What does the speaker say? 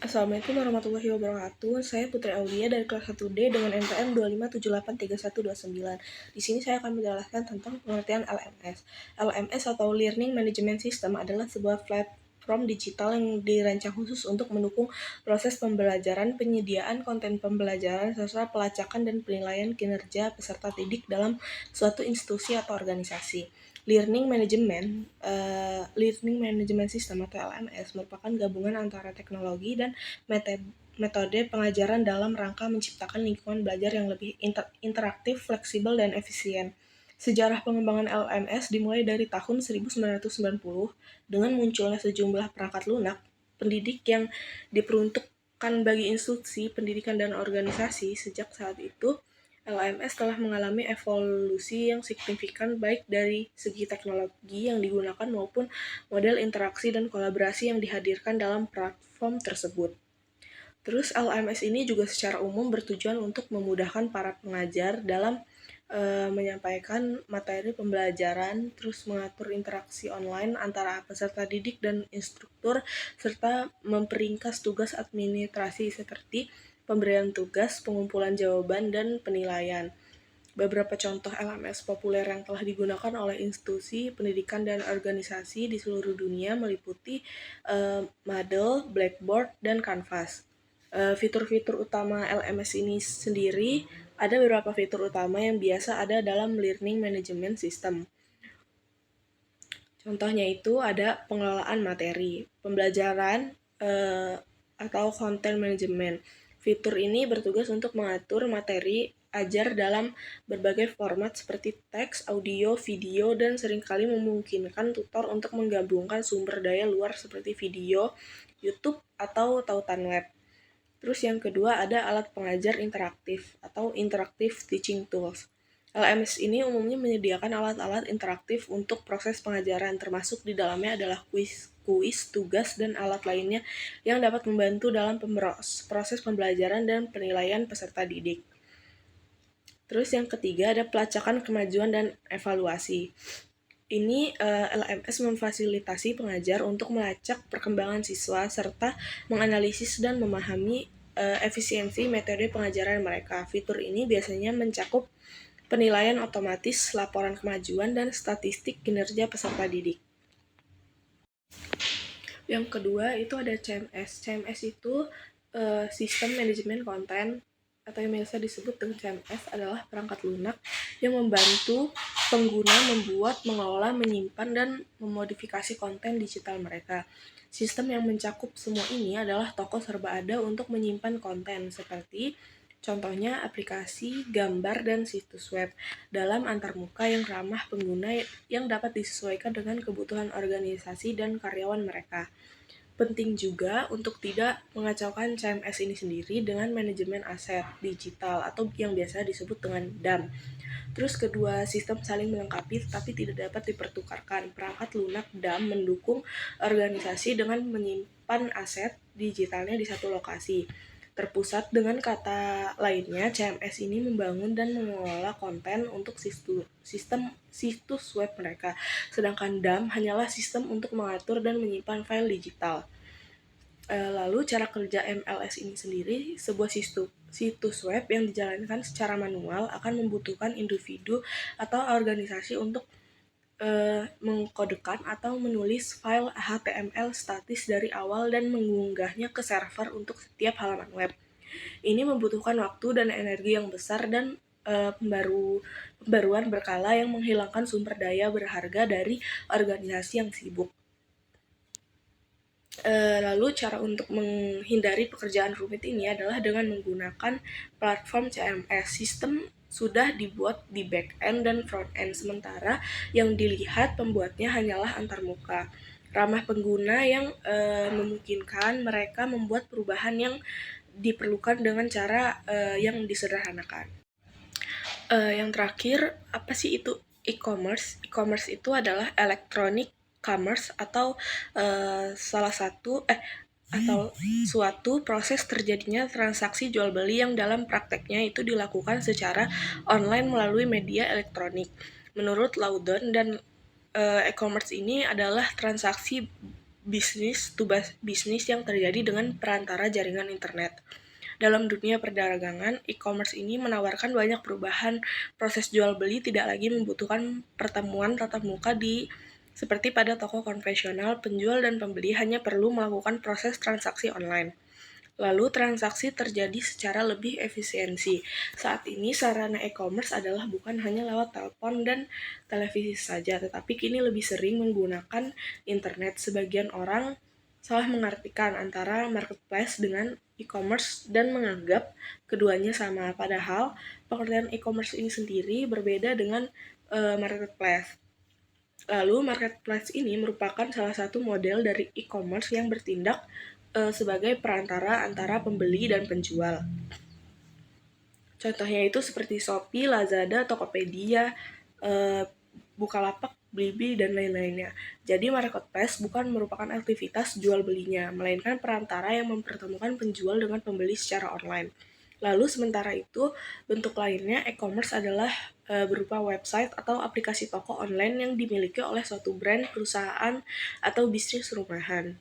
Assalamualaikum warahmatullahi wabarakatuh. Saya Putri Aulia dari kelas 1D dengan NPM 257833129. Di sini saya akan menjelaskan tentang pengertian LMS. LMS atau Learning Management System adalah sebuah platform digital yang dirancang khusus untuk mendukung proses pembelajaran, penyediaan konten pembelajaran, serta pelacakan dan penilaian kinerja peserta didik dalam suatu institusi atau organisasi. Learning Management System atau LMS merupakan gabungan antara teknologi dan metode pengajaran dalam rangka menciptakan lingkungan belajar yang lebih interaktif, fleksibel, dan efisien. Sejarah pengembangan LMS dimulai dari tahun 1990 dengan munculnya sejumlah perangkat lunak pendidik yang diperuntukkan bagi institusi pendidikan dan organisasi. Sejak saat itu, LMS telah mengalami evolusi yang signifikan baik dari segi teknologi yang digunakan maupun model interaksi dan kolaborasi yang dihadirkan dalam platform tersebut. Terus LMS ini juga secara umum bertujuan untuk memudahkan para pengajar dalam menyampaikan materi pembelajaran, terus mengatur interaksi online antara peserta didik dan instruktur, serta memperingkas tugas administrasi seperti pemberian tugas, pengumpulan jawaban, dan penilaian. Beberapa contoh LMS populer yang telah digunakan oleh institusi pendidikan dan organisasi di seluruh dunia meliputi Moodle, Blackboard, dan Canvas. Fitur-fitur utama LMS ini sendiri, ada beberapa fitur utama yang biasa ada dalam Learning Management System. Contohnya itu ada pengelolaan materi, pembelajaran, atau content management. Fitur ini bertugas untuk mengatur materi ajar dalam berbagai format seperti teks, audio, video, dan seringkali memungkinkan tutor untuk menggabungkan sumber daya luar seperti video, YouTube, atau tautan web. Terus yang kedua ada alat pengajar interaktif atau Interactive Teaching Tools. LMS ini umumnya menyediakan alat-alat interaktif untuk proses pengajaran, termasuk di dalamnya adalah kuis, tugas, dan alat lainnya yang dapat membantu dalam proses pembelajaran dan penilaian peserta didik. Terus yang ketiga ada pelacakan kemajuan dan evaluasi. Ini LMS memfasilitasi pengajar untuk melacak perkembangan siswa serta menganalisis dan memahami efisiensi metode pengajaran mereka. Fitur ini biasanya mencakup penilaian otomatis, laporan kemajuan, dan statistik kinerja peserta didik. Yang kedua itu ada CMS. CMS itu Sistem Manajemen Konten atau yang biasa disebut dengan CMS adalah perangkat lunak yang membantu pengguna membuat, mengelola, menyimpan, dan memodifikasi konten digital mereka. Sistem yang mencakup semua ini adalah toko serba ada untuk menyimpan konten seperti contohnya aplikasi, gambar, dan situs web dalam antarmuka yang ramah pengguna yang dapat disesuaikan dengan kebutuhan organisasi dan karyawan mereka. Penting juga untuk tidak mengacaukan CMS ini sendiri dengan manajemen aset digital atau yang biasa disebut dengan DAM. Terus kedua sistem saling melengkapi tetapi tidak dapat dipertukarkan. Perangkat lunak DAM mendukung organisasi dengan menyimpan aset digitalnya di satu lokasi terpusat. Dengan kata lainnya, CMS ini membangun dan mengelola konten untuk situs web mereka, sedangkan DAM hanyalah sistem untuk mengatur dan menyimpan file digital. Lalu cara kerja MLS ini sendiri, sebuah situs web yang dijalankan secara manual akan membutuhkan individu atau organisasi untuk mengkodekan atau menulis file HTML statis dari awal dan mengunggahnya ke server untuk setiap halaman web. Ini membutuhkan waktu dan energi yang besar dan pembaruan berkala yang menghilangkan sumber daya berharga dari organisasi yang sibuk. Lalu cara untuk menghindari pekerjaan rumit ini adalah dengan menggunakan platform CMS. Sistem sudah dibuat di back-end dan front-end, sementara yang dilihat pembuatnya hanyalah antarmuka. Ramah pengguna yang memungkinkan mereka membuat perubahan yang diperlukan dengan cara yang disederhanakan. Yang terakhir, apa sih itu e-commerce? E-commerce itu adalah electronic commerce atau suatu proses terjadinya transaksi jual beli yang dalam prakteknya itu dilakukan secara online melalui media elektronik. Menurut Loudon dan e-commerce ini adalah transaksi bisnis to bisnis yang terjadi dengan perantara jaringan internet. Dalam dunia perdagangan, e-commerce ini menawarkan banyak perubahan. Proses jual beli tidak lagi membutuhkan pertemuan tatap muka seperti pada toko konvensional. Penjual dan pembeli hanya perlu melakukan proses transaksi online. Lalu transaksi terjadi secara lebih efisiensi. Saat ini sarana e-commerce adalah bukan hanya lewat telepon dan televisi saja, tetapi kini lebih sering menggunakan internet. Sebagian orang salah mengartikan antara marketplace dengan e-commerce dan menganggap keduanya sama. Padahal pengertian e-commerce ini sendiri berbeda dengan marketplace. Lalu marketplace ini merupakan salah satu model dari e-commerce yang bertindak sebagai perantara antara pembeli dan penjual. Contohnya itu seperti Shopee, Lazada, Tokopedia, Bukalapak, Blibli, dan lain-lainnya. Jadi marketplace bukan merupakan aktivitas jual belinya, melainkan perantara yang mempertemukan penjual dengan pembeli secara online. Lalu sementara itu, bentuk lainnya e-commerce adalah berupa website atau aplikasi toko online yang dimiliki oleh suatu brand, perusahaan, atau bisnis rumahan.